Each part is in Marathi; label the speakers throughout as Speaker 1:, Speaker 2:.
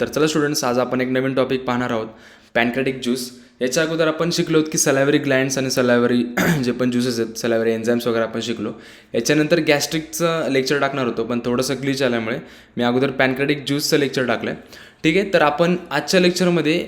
Speaker 1: तर चला स्टुडंट्स, आज आपण एक नवीन टॉपिक पाहणार आहोत, पॅनक्रेटिक ज्यूस. याच्या अगोदर आपण शिकलो की सलायवरी ग्लँड्स आणि सलायवरी जे पण ज्यूसेस आहेत, सलायवरी एन्झाईम्स वगैरे आपण शिकलो. याच्यानंतर गॅस्ट्रिकचं लेक्चर टाकणार होतो, पण थोडंसं ग्लिच आल्यामुळे मी अगोदर पॅनक्रेटिक ज्यूसचं लेक्चर टाकलं आहे. ठीक आहे, तर आपण आजच्या लेक्चरमध्ये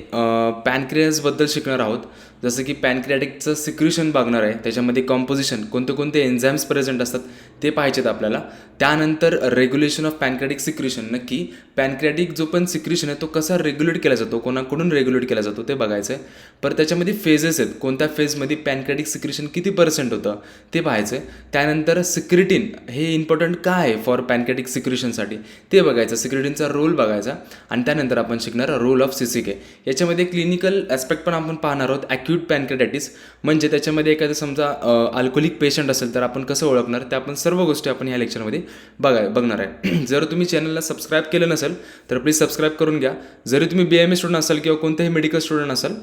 Speaker 1: पॅनक्रियाजबद्दल शिकणार आहोत. जसं की पॅनक्रियाटिकचं सिक्रिशन बघणार आहे, त्याच्यामध्ये कॉम्पोजिशन, कोणते कोणते एन्झाईम्स प्रेझेंट असतात ते पाहिजेत आपल्याला. त्यानंतर रेग्युलेशन ऑफ पॅनक्रियाटिक सिक्रिशन, नक्की पॅनक्रियाटिक जो पण सिक्रिशन आहे तो कसा रेग्युलेट केला जातो, कोणाकडून रेग्युलेट केला जातो ते बघायचं आहे. पर त्याच्यामध्ये फेजेस आहेत, कोणत्या फेजमध्ये पॅनक्रियाटिक सिक्रिशन किती % होतं ते पाहायचं आहे. त्यानंतर सिक्रिटिन हे इम्पॉर्टंट काय आहे फॉर पॅनक्रियाटिक सिक्रिशनसाठी ते बघायचं, सिक्रिटिनचा रोल बघायचा. आणि त्यानंतर आपण शिकणार रोल ऑफ CCK. याच्यामध्ये क्लिनिकल ॲस्पेक्ट पण आपण पाहणार आहोत. ॲक्यूट पॅनक्रियाटायटिस म्हणजे त्याच्यामध्ये एखादं समजा अल्कोहोलिक पेशंट असेल तर आपण कसं ओळखणार, त्या आपण सर्व गोष्टी आपण ह्या लेक्चरमध्ये बघणार आहे. जर तुम्ही चॅनलला सबस्क्राईब केलं नसेल तर प्लीज सबस्क्राईब करून घ्या. जरी तुम्ही BMS स्टुडंट असाल किंवा कोणतेही मेडिकल स्टुडंट असाल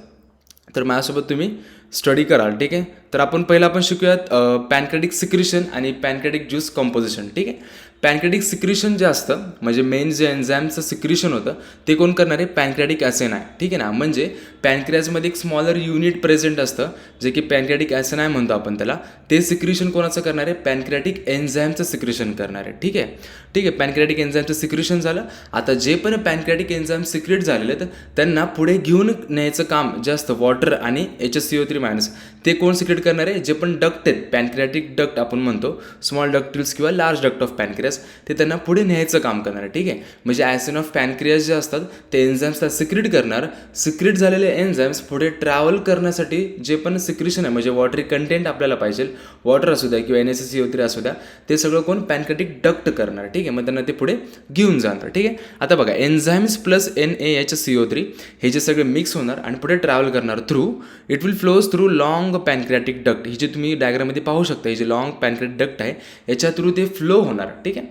Speaker 1: तर माझ्यासोबत तुम्ही स्टडी कराल. ठीक आहे, तर आपण शिकूयात पॅनक्रियाटिक सिक्रिशन आणि पॅनक्रियाटिक ज्यूस कॉम्पोजिशन. ठीक आहे, पॅनक्रियाटिक सिक्रिशन जे असतं म्हणजे मेन जे एन्झाईमचं सिक्रिशन होतं ते कोण करणार आहे, पॅनक्रियाटिक ॲसिनाय. ठीक आहे ना, म्हणजे पॅनक्रियाजमध्ये एक स्मॉलर युनिट प्रेझेंट असतं जे की पॅनक्रियाटिक ॲसिनाय म्हणतो आपण त्याला. ते सिक्रिशन कोणाचं करणार आहे, पॅनक्रियाटिक एन्झाईमचं सिक्रिशन करणार आहे. ठीक आहे, पॅनक्रियाटिक एन्झाईमचं सिक्रिशन झालं. आता जे पण पॅनक्रियाटिक एन्झाईम सिक्रेट झालेले आहेत त्यांना पुढे घेऊन न्यायचं काम जे असतं, वॉटर आणि HCO3- ते कोण सिक्रेट करणार आहे, जे पण डक्ट आहेत, पॅनक्रियाटिक डक्ट आपण म्हणतो, स्मॉल डक्टिल्स किंवा लार्ज डक्ट ऑफ पॅनक्रियास, ते त्यांना पुढे न्यायचं काम करणार आहे. ठीक आहे, म्हणजे ॲसिड ऑफ पॅनक्रियास जे असतात ते एन्झाईम्सला सिक्रेट करणार. सिक्रेट झालेले एन्झाईम्स पुढे ट्रॅव्हल करण्यासाठी जे पण सिक्रेशन आहे म्हणजे वॉटरी कंटेंट आपल्याला पाहिजे, वॉटर असू द्या किंवा NaCO3 असू द्या, ते सगळं कोण पॅनक्रियाटिक डक्ट करणार. ठीक आहे, मग त्यांना ते पुढे घेऊन जाणार. ठीक आहे, आता बघा, एन्झाईम्स प्लस NaHCO3 हे जे सगळे मिक्स होणार आणि पुढे ट्रॅव्हल करणार through, it will flows through long pancreatic duct. ही जे तुम्ही डायग्राममध्ये पाहू शकता, ही जे लॉंग पॅनक्रियाटिक डक्ट आहे याच्या थ्रू ते फ्लो होणार. ठीक आहे,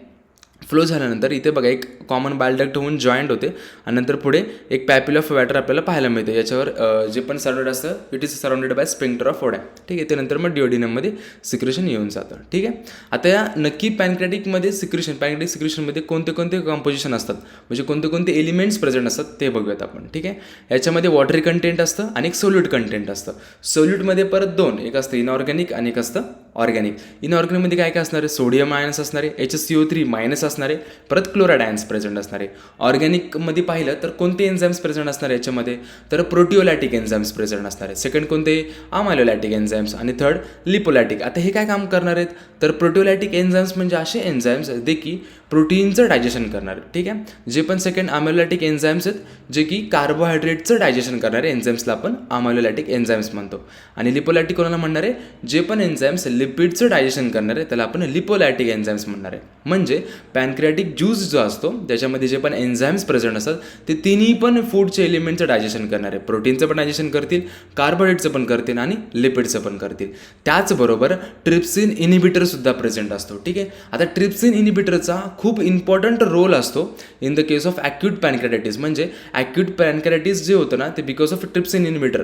Speaker 1: फ्लो झाल्यानंतर इथे बघा एक कॉमन बायल डक्ट होऊन जॉईंट होते आणि नंतर पुढे एक पॅप्युल ऑफ वॅटर आपल्याला पाहायला मिळते. याच्यावर जे पण सराउंडेड असतं it is surrounded by sphincter of Oddi. ठीक आहे, त्यानंतर मग डिओडिनममध्ये सिक्रेशन येऊन जातं. ठीक आहे, आता या नक्की पॅनक्रियाटिकमध्ये पॅनक्रियाटिक सिक्रेशनमध्ये कोणते कोणते कॉम्पोजिशन असतात म्हणजे कोणते कोणते एलिमेंट्स प्रेझेंट असतात ते बघूयात आपण. ठीक आहे, याच्यामध्ये वॉटरी कंटेंट असतं आणि एक सोल्यूट कंटेंट असतं. सोल्यूटमध्ये परत दोन, एक असतं इनऑर्गॅनिक आणि एक असतं ऑर्गॅनिक. इनऑर्गॅनिकमध्ये काय काय असणार आहे, सोडियम आयन्स असणार आहे, HCO3- असणारे, परत क्लोराईड आयन्स प्रेझेंट असणारे. ऑर्गॅनिकमध्ये पाहिलं तर कोणते एन्झाईम्स प्रेझेंट असणार याच्यामध्ये, तर प्रोटिओलॅटिक एन्झाईम्स प्रेझेंट असणार आहे. सेकंड कोणते, अमायलोलॅटिक एन्झाईम्स आणि थर्ड लिपोलॅटिक. आता हे काय काम करणार आहेत, तर प्रोटिओलॅटिक एन्झाईम्स म्हणजे असे एन्झाईम्स जे की प्रोटीनचं डायजेशन करणार आहेत. ठीक आहे, जे पण सेकंड अमायलोलॅटिक एन्झाईम्स आहेत जे की कार्बोहायड्रेटचं डायजेशन करणारे एन्झाईम्सला आपण अमायलोलॅटिक एन्झाईम्स म्हणतो. आणि लिपोलॅटिक कोणाला म्हणणार आहे, जे पण एन्झाईम्स लिपिडचं डायजेशन करणार आहे त्याला आपण लिपोलॅटिक एन्झाईम्स म्हणणार आहे. म्हणजे पॅनक्रियाटिक ज्यूस जो असतो त्याच्यामध्ये जे पण एन्झाईम्स प्रेझेंट असतात ते तिन्ही पण फूडचे एलिमेंटचं डायजेशन करणार आहे. प्रोटीनचं पण डायजेशन करतील, कार्बोहायड्रेटचं पण करतील आणि लिपिडचं पण करतील. त्याचबरोबर ट्रिप्सिन इनिबिटरसुद्धा प्रेझेंट असतो. ठीक आहे, आता ट्रिप्सिन इनिबिटरचा खूप इम्पॉर्टंट रोल असतो in the case of acute pancreatitis. म्हणजे ॲक्यूट पॅनक्रियाटायटिस जे होतं ना ते बिकॉज ऑफ ट्रिप्सिन इनिबिटर.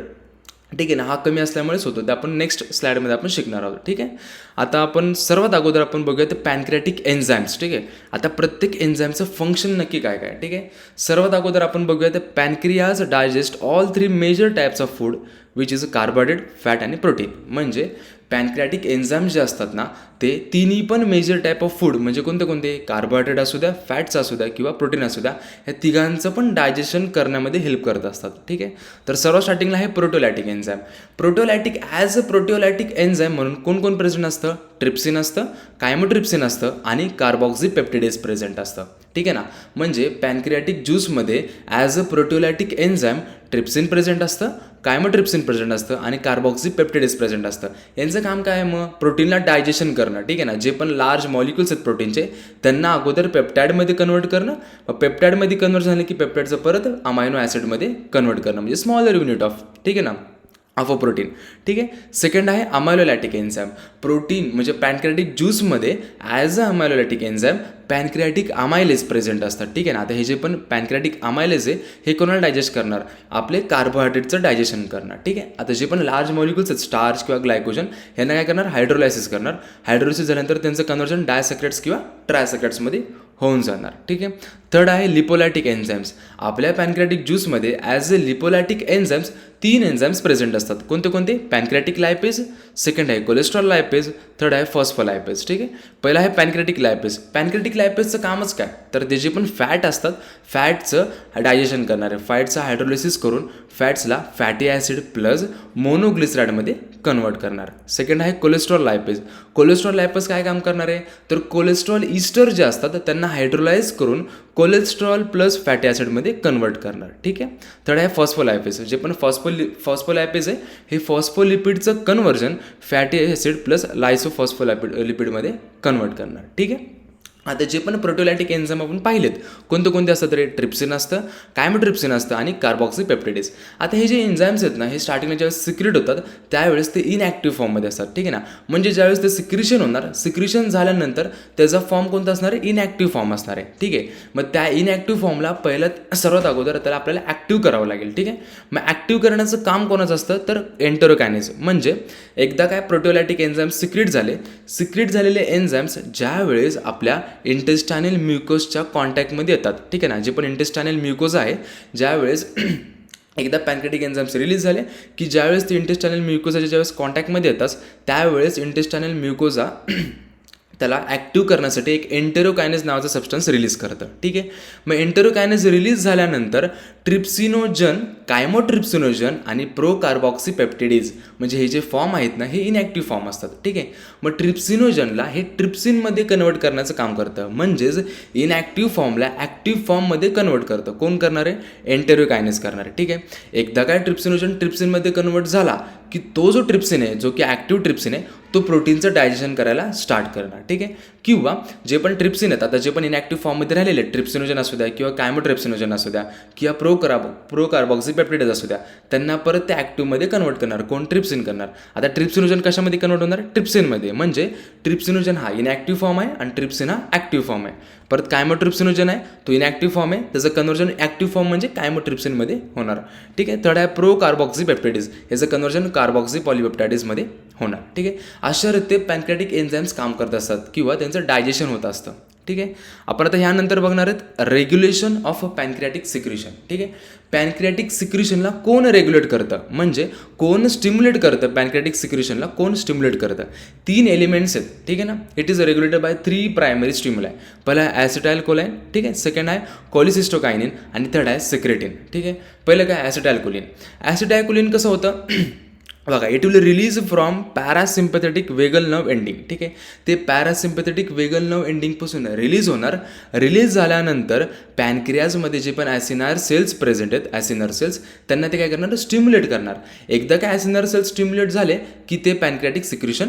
Speaker 1: ठीक आहे ना, हा कमी असल्यामुळेच होतो. ते आपण नेक्स्ट स्लाईडमध्ये आपण शिकणार आहोत. ठीक आहे, आता आपण सर्वात अगोदर आपण बघूया ते पॅनक्रियाटिक एन्झाईम्स. ठीक आहे, आता प्रत्येक एन्झाईमचं फंक्शन नक्की काय काय. ठीक आहे, सर्वात अगोदर आपण बघूया ते pancreas digest all 3 major types of food which is carbohydrate, fat आणि प्रोटीन. म्हणजे पॅनक्रियाटिक एन्झाईम्स जे असतात ना ते तिन्ही पण मेजर टाईप ऑफ फूड म्हणजे कोणते कोणते, कार्बोहायड्रेट असू द्या, फॅट्स असू द्या किंवा प्रोटीन असू द्या, ह्या तिघांचं पण डायजेशन करण्यामध्ये हेल्प करत असतात. ठीक आहे, तर सर्व स्टार्टिंगला आहे प्रोटिओलॅटिक enzyme. प्रोटिओलॅटिक as a proteolytic enzyme म्हणून कोण कोण प्रेझेंट असतं, ट्रिप्सिन असतं, कायमोट्रिप्सिन असतं आणि कार्बॉक्झीपेप्टिडेज प्रेझेंट असतं. ठीक आहे ना, म्हणजे पॅनक्रियाटिक ज्यूसमध्ये as a proteolytic enzyme trypsin present असतं, कायमोट्रिप्सिन प्रेझेंट असतं आणि कार्बॉक्झीपेप्टिडेज प्रेझेंट असतं. यांचं काम काय आहे मग, प्रोटीनला डायजेशन करणं. ठीक आहे ना, जे पण लार्ज मॉलिक्युल्स आहेत प्रोटीनचे त्यांना अगोदर पेप्टाईडमध्ये कन्वर्ट करणं, मग पेप्टाईडमध्ये कन्वर्ट झालं की पेप्टाईडचं परत अमायनो ॲसिडमध्ये कन्वर्ट करणं, म्हणजे स्मॉलर युनिट ऑफ, ठीक आहे ना, ऑफ अ प्रोटीन. ठीक आहे, सेकंड आहे अमायलोलॅटिक एन्झाईम. प्रोटीन म्हणजे पॅनक्रियाटिक ज्यूसमध्ये as a amylolytic enzyme pancreatic amylase present असतात. ठीक आहे ना, आता हे जे पण पॅनक्रियाटिक अमायलेज आहे हे कोणाला डायजेस्ट करणार, आपले कार्बोहायड्रेटचं डायजेशन करणार. ठीक आहे, आता जे पण लार्ज मॉलिक्युल्स आहेत स्टार्च किंवा ग्लायकोजन यांना काय करणार, हायड्रोलायसिस करणार. हायड्रोलायसिस झाल्यानंतर त्यांचं कन्वर्जन डायसॅक्राइड्स किंवा ट्रायसॅक्राइड्समध्ये होऊन जाणार. ठीक आहे, थर्ड आहे लिपोलायटिक एन्झाईम्स. आपल्या पॅनक्रियाटिक ज्यूसमध्ये as a lipolytic enzymes 3 enzymes present असतात. कोणते कोणते? पॅनक्रियाटिक लायपेज, सेकंड आहे कोलेस्ट्रॉल लायपेज, थर्ड आहे फॉस्फोलायपेज. ठीक आहे, पहिला आहे पॅनक्रियाटिक लायपेज. पॅनक्रियाटिक लायपेजचं कामच काय, तर ते जे पण फॅट असतात फॅटचं डायजेशन करणार आहे, फॅटचं हायड्रोलिसिस करून फॅट्सला फॅटी ॲसिड प्लस मोनोग्लिसराईडमध्ये कन्वर्ट करणार. सेकंड आहे कोलेस्ट्रॉल लायपेज. कोलेस्ट्रॉल लायपेज काय काम करणार आहे, तर कोलेस्ट्रॉल इस्टर जे असतात त्यांना हायड्रोलाइज करून कोलेस्ट्रॉल प्लस फॅटी ॲसिडमध्ये कन्वर्ट करणार. ठीक आहे, थर्ड आहे फॉस्फोलायपेज. जे पण फॉस्फोलायपेज आहे हे फॉस्फोलिपिडचं कन्वर्जन फॅटी ॲसिड प्लस लिपिडमध्ये कन्वर्ट करणार. ठीक आहे, आता जे पण प्रोटिओलायटिक एन्झाईम आपण पाहिलेत कोणते कोणते असतात रे, ट्रिप्सिन असतं, कायमोट्रिप्सिन असतं आणि कार्बॉक्सीपेप्टिडेज. आता हे जे एन्झाईम्स आहेत ना हे स्टार्टिंगला ज्यावेळेस सिक्रेट होतात त्यावेळेस ते इनॲक्टिव्ह फॉर्ममध्ये असतात. ठीक आहे ना, म्हणजे ज्यावेळेस ते सिक्रिशन होणार, सिक्रिशन झाल्यानंतर त्याचा फॉर्म कोणता असणार आहे, इनॲक्टिव्ह फॉर्म असणार आहे. ठीक आहे, मग त्या इनॲक्टिव्ह फॉर्मला पहिलं सर्वात अगोदर त्याला आपल्याला ॲक्टिव्ह करावं लागेल. ठीक आहे, मग ॲक्टिव्ह करण्याचं काम कोणाचं असतं, तर एंटेरोकायनेज. म्हणजे एकदा काय प्रोटिओलायटिक एन्झाईम्स सिक्रेट झालेले एन्झाईम्स ज्यावेळेस आपल्या इंटेस्टायनल म्युकोसच्या कॉन्टॅक्टमध्ये येतात. ठीक आहे ना, जे पण इंटेस्टायनल म्युकोज आहे ज्यावेळेस एकदा पॅनक्रियाटिक एन्झाईम्स रिलीज झाले की ज्यावेळेस ते इंटेस्टायनल म्युकोजाच्या ज्यावेळेस कॉन्टॅक्टमध्ये येतात त्यावेळेस इंटेस्टायनल म्युकोजा त्याला ॲक्टिव्ह करण्यासाठी एक एंटेरोकायनेज नावाचा सबस्टन्स रिलीज करतं. ठीक आहे, मग एंटेरोकायनेज रिलीज झाल्यानंतर ट्रिप्सिनोजन, कायमोट्रिप्सिनोजन आणि प्रोकार्बॉक्सीपेप्टिडेज म्हणजे हे जे फॉर्म आहेत ना हे इनॲक्टिव्ह फॉर्म असतात. ठीक आहे, मग ट्रिप्सिनोजनला हे ट्रिप्सिनमध्ये कन्वर्ट करण्याचं काम करतं, म्हणजेच इनॲक्टिव्ह फॉर्मला ॲक्टिव्ह फॉर्ममध्ये कन्वर्ट करतं. कोण करणार आहे, एंटेरोकायनेज करणार आहे. ठीक आहे, एकदा काय ट्रिप्सिनोजन ट्रिप्सिनमध्ये कन्वर्ट झाला की तो जो ट्रिप्सिन आहे जो की ॲक्टिव्ह ट्रिप्सिन आहे तो प्रोटीनचं डायजेशन करायला स्टार्ट करणार. ठीक आहे, किंवा जे पण ट्रिप्सिन आहेत आता जे पण इनॲक्टिव्ह फॉर्ममध्ये राहिलेले ट्रिप्सिनोजन असू द्या किंवा कायमोट्रिप्सिनोजन असू द्या किंवा प्रोकार्बॉक्सीपेप्टिडेज असू द्या त्यांना परत ते ॲक्टिव्हमध्ये कन्वर्ट करणार. कोण, ट्रिप्सिन करणार. आता ट्रिप्सिनोजन कशामध्ये कन्वर्ट होणार, ट्रिप्सिनमध्ये. म्हणजे ट्रिप्सिनोजन हा इनॲक्टिव्ह फॉर्म आहे आणि ट्रिप्सिन हा ॲक्टिव्ह फॉर्म आहे. परत कायमोट्रिप्सिनोजन आहे तो इनॲक्टिव्ह फॉर्म आहे, त्याचं कन्वर्जन ॲक्टिव्ह फॉर्म म्हणजे कायमोट्रिप्सिनमध्ये होणार. ठीक आहे, थर्ड आहे प्रोकार्बॉक्सीपेप्टिडेज, याचं कन्वर्जन कार्बॉक्सी पॉलिपेप्टायडेजमध्ये होणार. ठीक आहे, अशा रीते पॅनक्रियाटिक एन्झाईम्स काम करत असतात किंवा त्यांचं डायजेशन होत असतं. ठीक आहे, आपण आता ह्यानंतर बघणार आहेत रेग्युलेशन ऑफ पॅनक्रियाटिक सिक्रिशन. ठीक आहे, पॅनक्रियाटिक सिक्रिशनला कोण रेग्युलेट करतं, म्हणजे कोण स्टिम्युलेट करतं पॅनक्रियाटिक सिक्रिशनला, कोण स्टिम्युलेट करतं. 3 एलिमेंट्स आहेत. ठीक आहे ना, it is regulated by 3 primary stimuli. पहिला आहे ॲसिटाइलकोलाइन, ठीक आहे, सेकंड आहे कॉलिसिस्टोकायनिन आणि थर्ड आहे सेक्रेटिन. ठीक आहे, पहिलं काय ॲसिटाइलकोलिन. ॲसिटाइलकोलिन कसं होतं बघा, it will release from parasympathetic vagal nerve ending. ठीक आहे, ते पॅरासिम्पॅथेटिक वेगल नर्व एंडिंगपासून रिलीज होणार. रिलीज झाल्यानंतर पॅनक्रियाजमध्ये जे पण ॲसिनायर सेल्स प्रेझेंट आहेत, ॲसिनर सेल्स, त्यांना ते काय करणार, स्टिम्युलेट करणार. एकदा काय ॲसिनर सेल्स स्टिम्युलेट झाले की ते पॅनक्रियाटिक सिक्रिशन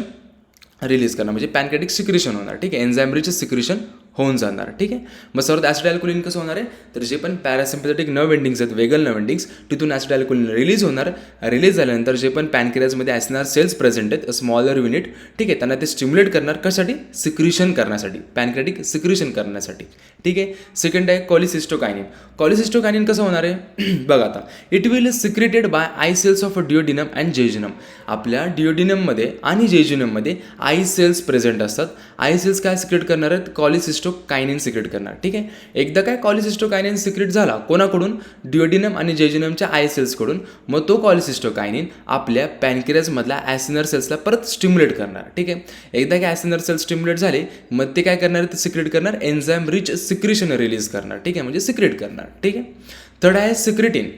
Speaker 1: रिलीज करणार, म्हणजे पॅनक्रियाटिक सिक्रिशन होणार. ठीक आहे, एन्झाईम रिच सिक्रिशन होऊन जाणार. ठीक आहे, मग सर्वात ॲसिटाइलकोलिन कसं होणार आहे, तर जे पण पॅरासिम्पॅथेटिक नर्व एंडिंग्स आहेत, वेगल नर्व एंडिंग्स, तिथून ॲसिटाइलकोलिन रिलीज होणार. रिलीज झाल्यानंतर जे पण पॅनक्रियाजमध्ये ॲसिनार सेल्स प्रेझेंट आहेत, स्मॉलर युनिट, ठीक आहे, त्यांना ते स्टिम्युलेट करणार. कशासाठी, सिक्रिशन करण्यासाठी, पॅनक्रियाटिक सिक्रिशन करण्यासाठी. ठीक आहे, सेकंड आहे कॉलिसिस्टोकायनिन. कॉलिसिस्टोकायनिन कसं होणार आहे बघा आता, it will secreted by I cells of duodenum and jejunum. आपल्या डिओडिनममध्ये आणि जेजुनममध्ये आय सेल्स प्रेझेंट असतात. आय सेल्स काय सिक्रेट करणार आहेत, कॉलिसिस्टोकायनिन सिक्रेट करणार. ठीक आहे, एकदा काय कॉलिसिस्टोकायनिन सिक्रेट झाला कोणाकडून, डिओडिनम आणि जेजुनमच्या आय सेल्सकडून, मग तो कॉलिसिस्टोकायनिन आपल्या पॅनक्रियाजमधल्या ॲसिनर सेल्सला परत स्टिम्युलेट करणार. ठीक आहे, एकदा काय ॲसिनर सेल्स स्टिम्युलेट झाले मग ते काय करणार, ते सिक्रेट करणार, एन्झाईम रिच सिक्रिशन रिलीज करणार. ठीक आहे, म्हणजे सिक्रेट करणार. ठीक आहे, थर्ड आहे सिक्रेटिन.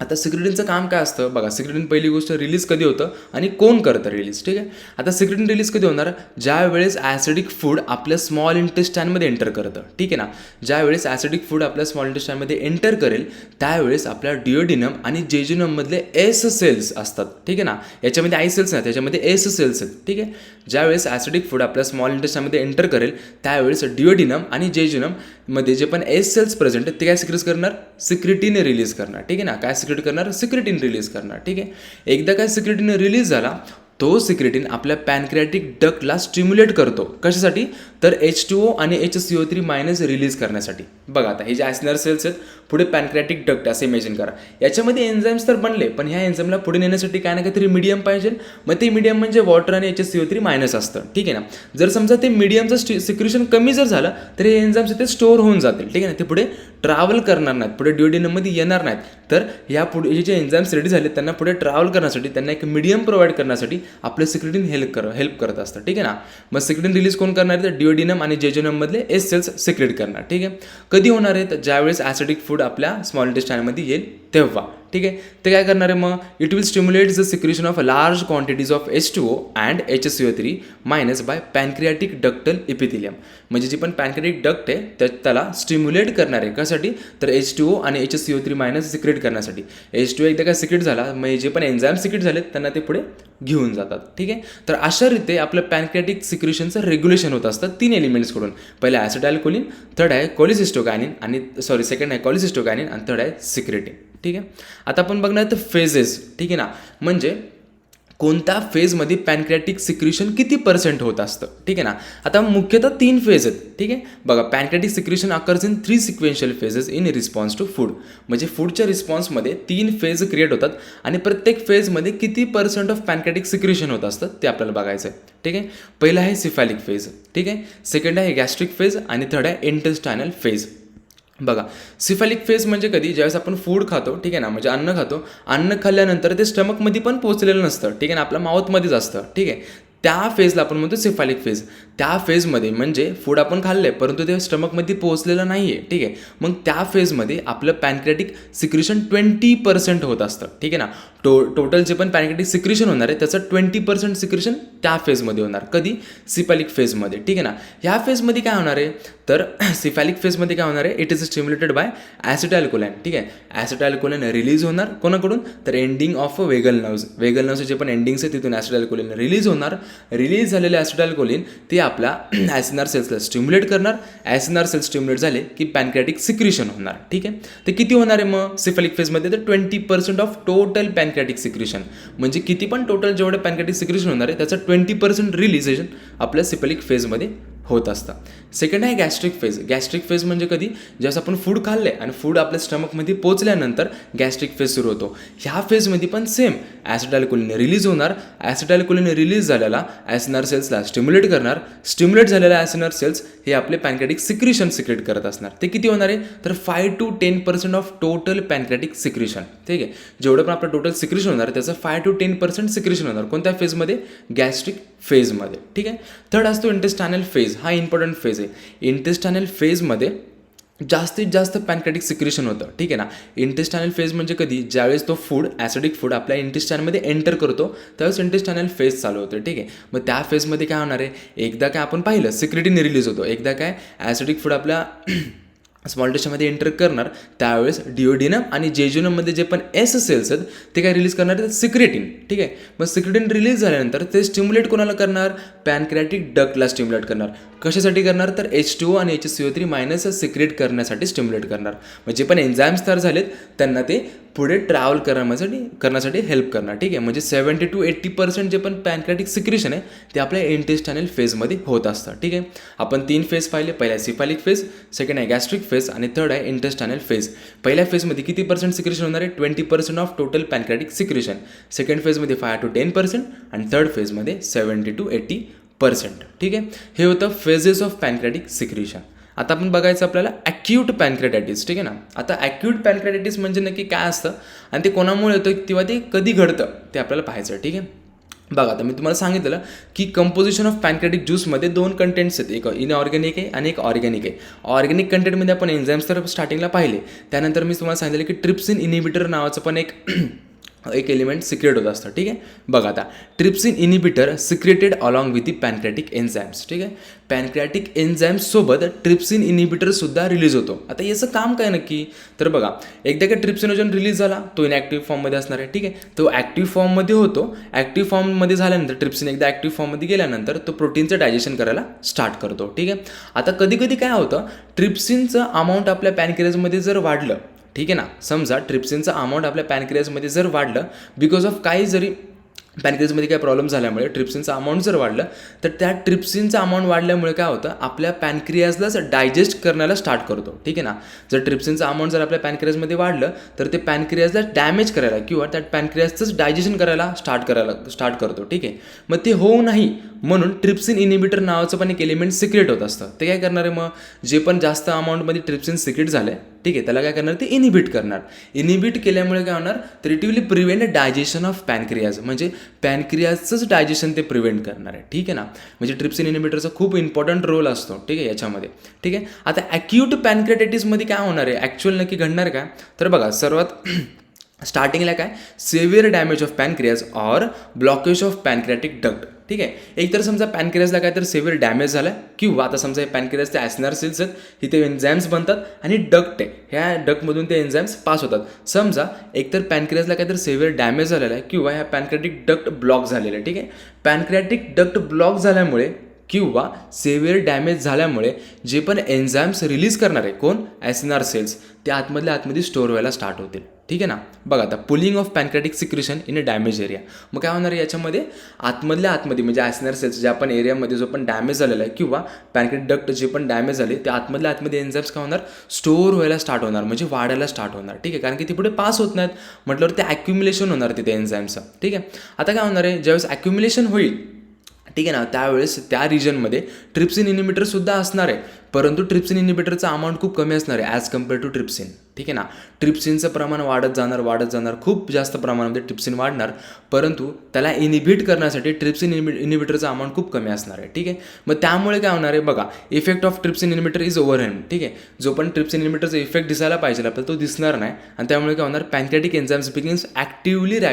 Speaker 1: आता सिक्रेटिनचं काम काय असतं बघा, सिक्रेटिन पहिली गोष्ट रिलीज कधी होतं आणि कोण करतं रिलीज. ठीक आहे, आता सिक्रेटिन रिलीज कधी होणार, ज्या वेळेस ॲसिडिक फूड आपल्या स्मॉल इंटेस्टाईनमध्ये एंटर करतं. ठीक आहे ना, ज्यावेळेस ॲसिडिक फूड आपल्या स्मॉल इंटेस्टाईनमध्ये एंटर करेल त्यावेळेस आपल्या डिओडिनम आणि जेजुनममधले एस सेल्स असतात. ठीक आहे ना, याच्यामध्ये आय सेल्स नाही, त्याच्यामध्ये एस सेल्स आहेत. ठीक आहे, ज्यावेळेस ॲसिडिक फूड आपल्या स्मॉल इंटेस्टाईनमध्ये एंटर करेल त्यावेळेस डिओडिनम आणि जेजुनममध्ये जे पण एस सेल्स प्रेझेंट आहेत ते काय सिक्रेट करणार, सिक्रेटिन रिलीज करणार. ठीक आहे ना, काय सिक्रेट करणार, सिक्रेटिन रिलीज करणार. ठीक आहे, एकदा काय सिक्रेटिन रिलीज झाला तो सिक्रेटिन आपल्या पॅनक्रियाटिक डक्टला स्टिम्युलेट करतो. कशासाठी? तर H2O आणि HCO3 मायनस रिलीज करण्यासाठी. बघा आता हे जे ॲसिनर सेल्स आहेत, पुढे पॅनक्रियाटिक डक्ट असं इमॅजिन करा. याच्यामध्ये एन्झाईम्स तर बनले, पण ह्या एन्झाईमला पुढे नेण्यासाठी काय ना काहीतरी मीडियम पाहिजे. मग ते मीडियम म्हणजे वॉटर आणि HCO3 मायनस असतं. ठीक आहे ना. जर समजा ते मीडियमचं सिक्रेशन कमी जर झालं तर हे एन्झाईम्स इथे स्टोअर होऊन जातील. ठीक आहे ना. ते पुढे ट्रॅव्हल करणार नाहीत, पुढे ड्युओडेनममध्ये येणार नाहीत. तर या पुढे हे जे एन्झाईम्स रेडी झाले त्यांना पुढे ट्रॅव्हल करण्यासाठी, त्यांना एक मीडियम प्रोव्हाइड करण्यासाठी आपलं सिक्रेटिन हेल्प करत असतं. ठीक आहे ना. मग सिक्रेटिन रिलीज कोण करणार? तर ड्युओडेनम आणि जेजुनममधले एस सेल्स सिक्रेट करणार. ठीक आहे. कधी होणार आहे? तर ज्यावेळेस ॲसिडिक फूड आपल्या स्मॉल इंटेस्टाईनमध्ये येईल तेव्हा. ठीक आहे. ते काय करणार आहे मग? It will stimulate the secretion of large quantities of H2O and HCO3 minus by pancreatic ductal epithelium. म्हणजे जी पण पॅनक्रियाटिक डक्ट आहे त्याला स्टिम्युलेट करणार आहे. कशासाठी? तर H2O आणि HCO3 मायनस सिक्रेट करण्यासाठी. H2O एकदा काय सिक्रेट झाला, मग जे पण एन्झाईम सिक्रेट झालेत त्यांना ते पुढे घेऊन जातात. ठीक आहे. तर अशा रीते आपलं पॅनक्रियाटिक सिक्रेशनचं रेग्युलेशन होत असतं 3 एलिमेंट्सकडून. पहिलं ॲसिटाइलकोलिन, थर्ड आहे कोलिसिस्टोकायनिन आणि सेकंड आहे कोलिसिस्टोकायनिन आणि थर्ड आहे सिक्रेटिन. ठीक आहे. आता आपण बघणार तर फेजेस. ठीक आहे ना. म्हणजे कोणत्या फेजमध्ये पॅनक्रियाटिक सिक्रेशन किती % होत असतं. ठीक आहे ना. आता मुख्यतः 3 फेज आहेत. ठीक आहे. बघा, pancreatic secretion occurs in 3 sequential phases in response to food. म्हणजे फूडच्या रिस्पॉन्समध्ये 3 फेज क्रिएट होतात आणि प्रत्येक फेजमध्ये किती % ऑफ पॅनक्रियाटिक सिक्रेशन होत असतं ते आपल्याला बघायचं आहे. ठीक आहे. पहिला आहे सिफॅलिक फेज. ठीक आहे. सेकंड आहे गॅस्ट्रिक फेज आणि थर्ड आहे इंटेस्टायनल फेज. बघा, सिफॅलिक फेज म्हणजे कधी? ज्यावेळेस आपण फूड खातो. ठीक आहे ना. म्हणजे अन्न खातो. अन्न खाल्ल्यानंतर ते स्टमकमध्ये पण पोहोचलेलं नसतं. ठीक आहे ना. आपल्या माउथमध्येच असतं. ठीक आहे. त्या फेजला आपण म्हणतो सिफॅलिक फेज. त्या फेजमध्ये म्हणजे फूड आपण खाल्लं आहे परंतु ते स्टमकमध्ये पोहोचलेलं नाही आहे. ठीक आहे. मग त्या फेजमध्ये आपलं पॅनक्रियाटिक सिक्रेशन 20% होत असतं. ठीक आहे ना. टोटल जे पण पॅनक्रियाटिक सिक्रेशन होणार आहे त्याचं 20% सिक्रेशन त्या फेजमध्ये होणार. कधी? सिफॅलिक फेजमध्ये. ठीक आहे ना. ह्या फेजमध्ये काय होणार आहे? तर सिफॅलिक फेजमध्ये काय होणार आहे? It is stimulated by acetylcholine. ठीक आहे. ॲसिटाइलकोलाइन रिलीज होणार कोणाकडून? तर एंडिंग ऑफ वेगल नर्व्स जे पण एंडिंग्स आहे तिथून ॲसिटाइलकोलाइन रिलीज होणार. रिलीज झालेले ॲसिटाइलकोलाइन ते आपल्या ॲसिनार सेल्सला स्टिम्युलेट करणार. ॲसिनार सेल्स स्टिम्युलेट झाले की पॅनक्रियाटिक सिक्रेशन होणार. ठीक आहे. ते किती होणार आहे मग सिफॅलिक फेजमध्ये? तर 20% ऑफ टोटल पॅनक्रियाटिक सिक्रेशन. म्हणजे किती पण टोटल जेवढं पॅनक्रियाटिक सिक्रेशन होणार आहे त्याचं 20% रिलीजेशन आपल्या सिफॅलिक फेजमध्ये होत असतं. सेकंड आहे गॅस्ट्रिक फेज. गॅस्ट्रिक फेज म्हणजे कधी? ज्यावेळेस आपण फूड खाल्लं आहे आणि फूड आपल्या स्टमकमध्ये पोचल्यानंतर गॅस्ट्रिक फेज सुरू होतो. ह्या फेजमध्ये पण सेम ॲसिटाइलकोलिन रिलीज होणार. ॲसिटाइलकोलिन रिलीज झालेला ॲसिनार सेल्सला स्टिम्युलेट करणार. स्टिम्युलेट झालेल्या ॲसिनार सेल्स हे आपले पॅनक्रियाटिक सिक्रेशन सिक्रेट करत असणार. ते किती होणार आहे? तर 5 to 10% of total pancreatic secretion. ठीक आहे. जेवढं पण आपलं टोटल सिक्रेशन होणार त्याचं 5 to 10% सिक्रेशन होणार. कोणत्या फेजमध्ये? गॅस्ट्रिक फेजमध्ये. ठीक आहे. थर्ड असतो इंटेस्टायनल फेज. हा इम्पॉर्टंट फेज आहे. इंटेस्टायनल फेजमध्ये जास्तीत जास्त पॅनक्रियाटिक सिक्रेशन होतं. ठीक आहे ना. इंटेस्टायनल फेज म्हणजे कधी? ज्यावेळेस तो फूड ॲसिडिक फूड आपल्या इंटेस्टायनमध्ये एंटर करतो त्यावेळेस इंटेस्टायनल फेज चालू होतं. ठीक आहे. मग त्या फेजमध्ये काय होणार आहे? एकदा काय आपण पाहिलं सिक्रेटिन रिलीज होतो. एकदा काय ॲसिडिक फूड आपल्या स्मॉल इंटेस्टाइनमध्ये एंटर करणार त्यावेळेस ड्युओडेनम आणि जेजुनममध्ये जे पण एस सेल्स आहेत ते काय रिलीज करणार आहेत? सिक्रेटिन. ठीक आहे. मग सिक्रेटिन रिलीज झाल्यानंतर ते स्टिम्युलेट कोणाला करणार? पॅनक्रियाटिक डक्टला स्टिम्युलेट करणार. कशासाठी करणार? तर H2O आणि HCO3 मायनस सिक्रेट करण्यासाठी स्टिम्युलेट करणार. म्हणजे पण एन्झाईम्स तयार झालेत त्यांना ते पुढे ट्रॅव्हल करण्यासाठी हेल्प करणार. ठीक आहे. म्हणजे 70 to 80% जे पण पॅनक्रियाटिक सिक्रेशन आहे ते आपल्या इंटेस्टायनल फेजमध्ये होत असतं. ठीक आहे. आपण 3 फेज पाहिले. पहिला आहे सिफॅलिक फेज, सेकंड आहे गॅस्ट्रिक फेज आणि थर्ड आहे इंटेस्टायनल फेज. पहिल्या फेजमध्ये किती % सिक्रेशन होणार आहे? 20% of total pancreatic secretion. Second फेजमध्ये 5 to 10% आणि थर्ड फेजमध्ये 70 to 80%. ठीक आहे. हे होतं फेजेस ऑफ पॅनक्रियाटिक सिक्रेशन. आता आपण बघायचं आपल्याला ॲक्यूट पॅनक्रियाटायटिस. ठीक आहे ना. आता ॲक्यूट पॅनक्रियाटायटिस म्हणजे नक्की काय असतं आणि ते कोणामुळे होतं किंवा ते कधी घडतं ते आपल्याला पाहायचं. ठीक आहे. बघा, आता मी तुम्हाला सांगितलं की कंपोजिशन ऑफ पॅनक्रियाटिक ज्यूसमध्ये 2 कंटेंट्स आहेत. एक इनऑर्गॅनिक आहे आणि एक ऑर्गॅनिक आहे. ऑर्गॅनिक कंटेंटमध्ये आपण एन्झाईम्स तर स्टार्टिंगला पाहिले. त्यानंतर मी तुम्हाला सांगितलं की ट्रिप्सिन इनिबिटर नावाचं पण एक एलिमेंट सिक्रेट होत असतं. ठीक आहे. बघा, आता trypsin inhibitor secreted along with the pancreatic enzymes. ठीक आहे. पॅनक्रियाटिक एन्झाईम्स सोबत ट्रिप्सिन इनिबिटरसुद्धा रिलीज होतो. आता याचं काम काय नक्की? तर बघा, एकदा का ट्रिप्सिनोजन रिलीज झाला तो इनॅक्टिव्ह फॉर्ममध्ये असणार आहे. ठीक आहे. तो ॲक्टिव्ह फॉर्ममध्ये होतो. ॲक्टिव्ह फॉर्ममध्ये झाल्यानंतर ट्रिप्सिन एकदा ॲक्टिव्ह फॉर्ममध्ये गेल्यानंतर तो प्रोटीनचं डायजेशन करायला स्टार्ट करतो. ठीक आहे. आता कधी कधी काय होतं, ट्रिप्सिनचं अमाऊंट आपल्या पॅनक्रियाजमध्ये जर वाढलं, ठीक आहे ना, समजा ट्रिप्सिनचं अमाऊंट आपल्या पॅनक्रियाजमध्ये जर वाढलं बिकॉज ऑफ काही जरी पॅनक्रियाजमध्ये काय प्रॉब्लेम झाल्यामुळे ट्रिप्सिनचा अमाऊंट जर वाढलं तर त्या ट्रिप्सिनचा अमाऊंट वाढल्यामुळे काय होतं, आपल्या पॅनक्रियाजलाच डायजेस्ट करण्याला स्टार्ट करतो. ठीक आहे ना. जर ट्रिप्सिनचं अमाऊंट जर आपल्या पॅनक्रियाजमध्ये वाढलं तर ते पॅनक्रियाजला डॅमेज करायला किंवा त्या पॅनक्रियाजचंच डायजेशन करायला स्टार्ट करतो. ठीक आहे. मग ते होऊ नाही म्हणून ट्रिप्सिन इनिबिटर नावाचं पण एक एलिमेंट सिक्रेट होत असतं. ते काय करणार आहे, मग जे पण जास्त अमाऊंटमध्ये ट्रिप्सिन सिक्रेट झालं, ठीक आहे, त्याला काय करणार, ते इनिबिट करणार. इनिबिट केल्यामुळे काय होणार, तर it will prevent digestion of pancreas, म्हणजे पॅनक्रियाजचंच डायजेशन ते प्रिव्हेंट करणार आहे. ठीक आहे ना. म्हणजे ट्रिप्सिन इनिबिटरचा खूप इम्पॉर्टंट रोल असतो. ठीक आहे याच्यामध्ये. ठीक आहे. आता ॲक्यूट पॅनक्रियाटायटिसमध्ये काय होणार आहे, ॲक्च्युअल नक्की घडणार का, तर बघा सर्वात स्टार्टिंगला काय, severe damage of pancreas or blockage of pancreatic duct. ठीक आहे. एक तर समजा पॅनक्रियाजला काय तर सिव्हिअर डॅमेज झाला किंवा आता समजा हे पॅनक्रियाजचे ॲसिनार सेल्स आहेत, इथे एन्झाईम्स बनतात आणि डक्ट आहे, ह्या डक्टमधून ते एन्झाईम्स पास होतात. समजा एकतर पॅनक्रियाजला काय तर सिव्हिअर डॅमेज झालेला आहे किंवा ह्या पॅनक्रियाटिक डक्ट ब्लॉक झालेलं आहे. ठीक आहे. पॅनक्रियाटिक डक्ट ब्लॉक झाल्यामुळे किंवा सिव्हिअर डॅमेज झाल्यामुळे जे पण एन्झाईम्स रिलीज करणार आहे कोण, ॲसिनार सेल्स, ते आतमध्ये स्टोअर व्हायला स्टार्ट होतील. ठीक आहे ना. बघा आता pulling of pancreatic secretion in a damage area. मग काय होणार आहे याच्यामध्ये, आतमध्ये म्हणजे ॲसिनार सेल्स ज्या पण एरियामध्ये जो पण डॅमेज झालेला आहे किंवा पॅनक्रियाटिक डक्ट जे पण डॅमेज झाले ते आतमध्ये एन्झाईम्स काय होणार, स्टोअर व्हायला स्टार्ट होणार, म्हणजे वाढायला स्टार्ट होणार. ठीक आहे. कारण की ते पुढे पास होत नाहीत म्हटल्यावर ते ॲक्युम्युलेशन होणार तिथे एन्झाईम्सचं. ठीक आहे. आता काय होणार आहे, ज्यावेळेस ॲक्युम्युलेशन होईल, ठीक आहे ना, त्यावेळेस त्या रिजनमध्ये ट्रिप्सिन इनिबिटरसुद्धा असणार आहे, परंतु ट्रिप्सिन इनिबिटरचा अमाऊंट खूप कमी असणार आहे ॲज कम्पेअर टू ट्रिप्सिन. ठीक आहे ना. ट्रिप्सिनचं प्रमाण वाढत जाणार, खूप जास्त प्रमाणामध्ये ट्रिप्सिन वाढणार, परंतु त्याला इनिबिट करण्यासाठी ट्रिप्सिन इनिबिटरचं अमाऊंट खूप कमी असणार आहे. ठीक आहे. मग त्यामुळे काय होणार आहे बघा, effect of trypsin inhibitor is overhead. ठीक आहे. जो पण ट्रिप्सिन इनिबिटरचा इफेक्ट दिसायला पाहिजे आपल्याला तो दिसणार नाही आणि त्यामुळे काय होणार, pancreatic enzymes begins activated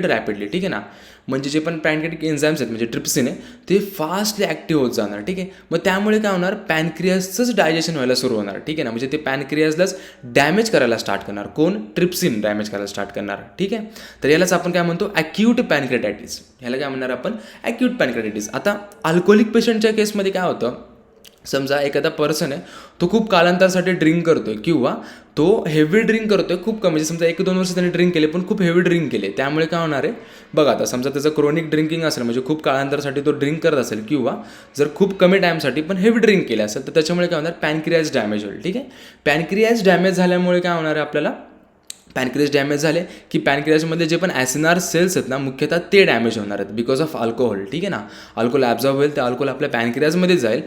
Speaker 1: rapidly. ठीक आहे ना. म्हणजे जे पण पॅनक्रियाटिक एन्झाईम्स आहेत म्हणजे ट्रिप्सिन आहे ते फास्टली ॲक्टिव्ह होत जाणार. ठीक आहे. मग त्यामुळे काय होणार, पॅनक्रियाजचंच डायजेशन व्हायला सुरू होणार. ठीक आहे ना. म्हणजे ते पॅनक्रियाजलाच डॅमेज करायला स्टार्ट करणार, कोण, ट्रिप्सिन डॅमेज करायला स्टार्ट करणार. ठीक आहे. तर यालाच आपण काय म्हणतो, ॲक्यूट पॅनक्रियाटायटिस. ह्याला काय म्हणणार आपण, ॲक्यूट पॅनक्रियाटायटिस. आता अल्कोहोलिक पेशंटच्या केसमध्ये काय होतं, समजा एखादा पर्सन आहे तो खूप कालांतरासाठी ड्रिंक करतोय किंवा तो हेवी ड्रिंक करतोय खूप कमी, म्हणजे समजा 1-2 वर्ष त्याने ड्रिंक केले पण खूप हेवी ड्रिंक केले, त्यामुळे काय होणार आहे बघा, आता समजा त्याचं क्रोनिक ड्रिंकिंग असेल म्हणजे खूप कालांतरासाठी तो ड्रिंक करत असेल किंवा जर खूप कमी टाईमसाठी पण हेवी ड्रिंक केले असेल तर त्याच्यामुळे काय होणार, पॅनक्रियाज डॅमेज होईल. ठीक आहे. पॅनक्रियाज डॅमेज झाल्यामुळे काय होणार आहे आपल्याला, पॅनक्रियाज डॅमेज झाले की पॅनक्रियाजमध्ये जे पण ॲसिनार सेल्स आहेत ना मुख्यतः ते डॅमेज होणार आहेत बिकॉज ऑफ अल्कोहोल. ठीक आहे ना. अल्कोहोल ॲब्झॉर्ब होईल, ते अल्कोहोल आपल्या पॅनक्रियाजमध्ये जाईल.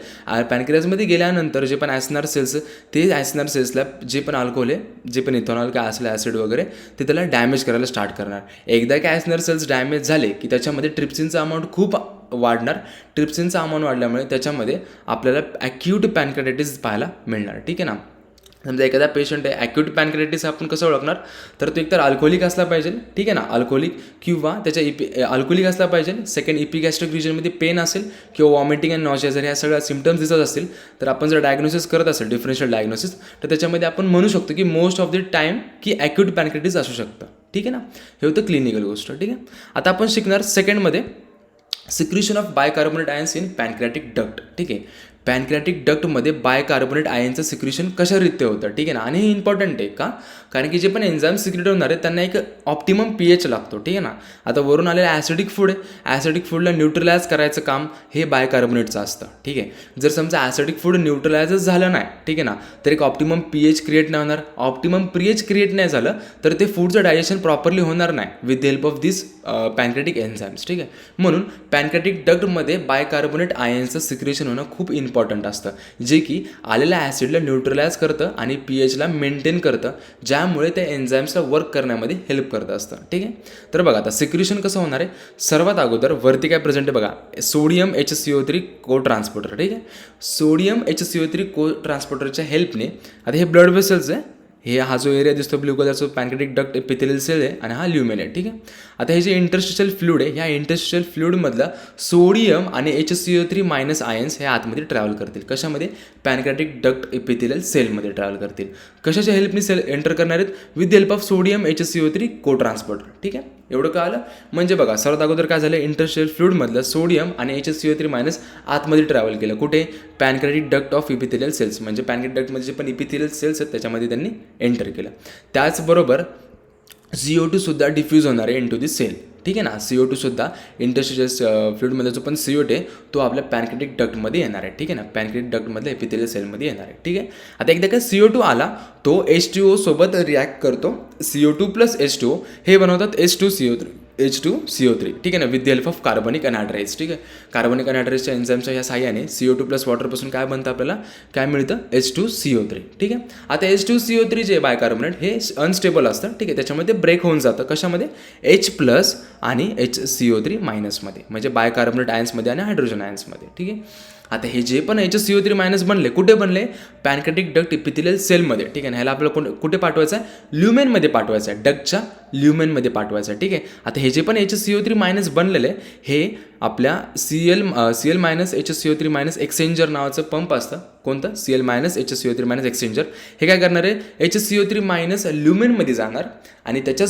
Speaker 1: पॅनक्रियाजमध्ये गेल्यानंतर जे पण ॲसिनार सेल्स ते ॲसिनार सेल्सला जे पण अल्कोहोल आहे, जे पण इथॉनॉल काय असलं ॲसिड वगैरे ते त्याला डॅमेज करायला स्टार्ट करणार. एकदा की ॲसिनार सेल्स डॅमेज झाले की त्याच्यामध्ये ट्रिप्सिनचा अमाऊंट खूप वाढणार. ट्रिप्सिनचा अमाऊंट वाढल्यामुळे त्याच्यामध्ये आपल्याला ॲक्यूट पॅनक्रियाटायटिस पाहायला मिळणार. ठीक आहे ना. समजा एखादा पेशंट आहे, ॲक्यूट पॅनक्रियाटायटिस आपण कसं ओळखणार, तर तो एकतर अल्कोहोलिक असला पाहिजे. ठीक आहे ना. अल्कोहोलिक किंवा त्याच्या अल्कोहोलिक असला पाहिजे. सेकंड, इपिगॅस्ट्रिक रिजनमध्ये पेन असेल किंवा वॉमिटिंग अँड नॉशिया जर ह्या सगळ्या सिम्टम्स दिसत असतील तर आपण जर डायग्नोसिस करत असेल, डिफरन्शियल डायग्नोसिस, तर त्याच्यामध्ये आपण म्हणू शकतो की मोस्ट ऑफ द टाईम की ॲक्यूट पॅनक्रियाटायटिस असू शकतं. ठीक आहे ना. हे होतं क्लिनिकल गोष्ट. ठीक आहे. आता आपण शिकणार सेकंडमध्ये secretion of bicarbonate ions in pancreatic duct. ठीक आहे. पॅनक्रियाटिक डक्टमध्ये बायकार्बोनेट आयनचं सिक्रिशन कशारीत्या होतं. ठीक आहे ना. आणि हे इम्पॉर्टंट आहे का, कारण की जे पण एन्झाईम सिक्रेट होणार आहेत त्यांना एक ऑप्टिमम pH लागतो. ठीक आहे ना. आता वरून आलेलं ॲसिडिक फूड आहे, ॲसिडिक फूडला न्यूट्रलाइज करायचं काम हे बायकार्बोनेटचं असतं. ठीक आहे. जर समजा ॲसिडिक फूड न्यूट्रलाइजच झालं नाही, ठीक आहे ना, तर एक ऑप्टिमम pH क्रिएट नाही होणार. ऑप्टिमम pH क्रिएट नाही झालं तर ते फूडचं डायजेशन प्रॉपरली होणार नाही with the help of this pancreatic enzymes. ठीक आहे. म्हणून पॅनक्रियाटिक डक्टमध्ये बायकार्बोनेट आयन्सचं सिक्रेशन होणं खूप इम्पॉर्टंट असतं, जे की आलेल्या ॲसिडला न्यूट्रलाइज करतं आणि pHला मेंटेन करतं, ज्यामुळे त्या एन्झाईम्सला वर्क करण्यामध्ये हेल्प करत असतं. ठीक आहे. तर बघा आता सिक्रेशन कसं होणार आहे, सर्वात अगोदर वरती काय प्रेझेंट आहे बघा, सोडियम HCO3 को ट्रान्सपोर्टर. ठीक आहे. सोडियम HCO3 को ट्रान्सपोर्टरच्या हेल्पने, आता हे ब्लड वेसल्स आहे, हे हा जो एरिया दिसतो ब्ल्यू कलरचा पॅनक्रियाटिक डक्ट एपिथेलियल सेल आहे आणि हा ल्युमेन आहे. ठीक आहे. आता हे जे इंटरस्टिशियल फ्लूइड आहे, ह्या इंटरस्टिशियल फ्लूइडमधला सोडियम आणि HCO3 मायनस आयन्स हे आतमध्ये ट्रॅव्हल करतील. कशामध्ये, पॅनक्रियाटिक डक्ट एपिथेलियल सेलमध्ये ट्रॅव्हल करतील. कशाच्या हेल्पने सेल एंटर करणार आहेत, with the help of sodium HCO3 को ट्रान्सपोर्टर. ठीक आहे. एवढं का आलं, म्हणजे बघा सर्वात अगोदर काय झालं, इंटरस्टिशियल फ्लूइडमधलं सोडियम आणि HCO3 मायनस आतमध्ये ट्रॅव्हल केलं. कुठे, pancreatic duct of epithelial cells, म्हणजे पॅनक्रियाटिक डक्टमध्ये जे पण इपिथेलियल सेल्स आहेत त्याच्यामध्ये त्यांनी एंटर केलं. त्याचबरोबर CO2 सुद्धा डिफ्यूज होणार आहे इनटू दी सेल. ठीक आहे ना. CO2 सुद्धा इंटरस्टिशियल फ्लुइडमध्ये जो पण CO2 आहे तो आपल्या पॅनक्रिएटिक डक्टमध्ये येणार आहे. ठीक आहे ना. पॅनक्रिएटिक डक्टमध्ये एपिथेलियल सेलमध्ये येणार आहे. ठीक आहे. आता एकदा का CO2 आला तो H2O सोबत रिॲक्ट करतो. CO2 + H2O हे बनवतात H2CO3. ठीक आहे ना, विथ द हेल्प ऑफ कार्बनिक अनहायड्राइड्स. ठीक आहे. कार्बनिक अनहायड्राइड्सच्या एन्झाईमच्या ह्या साह्याने CO2 + वॉटरपासून काय बनतं आपल्याला काय मिळतं H2CO3. ठीक आहे. आता H2CO3 जे बायकार्बोनेट हे अनस्टेबल असतं. ठीक आहे. त्याच्यामध्ये ब्रेक होऊन जातं कशामध्ये H+ आणि HCO3- मध्ये म्हणजे बायकार्बोनेट आयन्समध्ये आणि हायड्रोजन आयन्समध्ये. ठीक आहे. आता हे जे पण HCO3- बनले कुठे बनले पॅनक्रिएटिक डक्ट एपिथेलियल सेलमध्ये. ठीक आहे ना. ह्याला आपल्याला कुठे पाठवायचं आहे ल्युमेनमध्ये पाठवायचं आहे, डक्टच्या ल्युमेनमध्ये पाठवायचं आहे. ठीक आहे. आता हे जे पण HCO3- बनलेले हे आपल्या Cl- HCO3- एक्सचेंजर नावाचं पंप असतं. कोणतं Cl- HCO3- एक्सचेंजर. हे काय करणार आहे HCO3- ल्युमेनमध्ये जाणार आणि त्याच्या